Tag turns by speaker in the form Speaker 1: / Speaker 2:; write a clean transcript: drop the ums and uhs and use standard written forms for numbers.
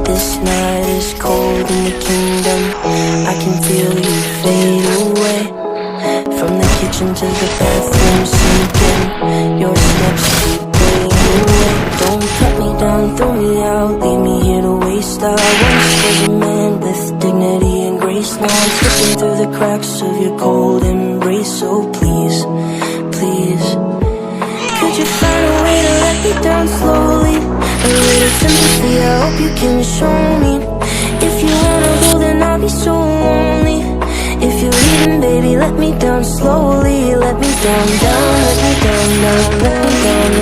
Speaker 1: This night is cold in the kingdom. I can feel you fade away. From the kitchen to the bathroom sinking, your steps keep fading away. Don't cut me down, throw me out, leave me here to waste. I once was a man with dignity and grace. Now I'm slipping through the cracks of your cold embrace. So please, please, could you find a way to let me down slowly? A little sympathy, I hope you can show me. If you wanna go, then I'll be so lonely. If you're leaving, baby, let me down slowly. Let me down, down, let me down, down, let me down,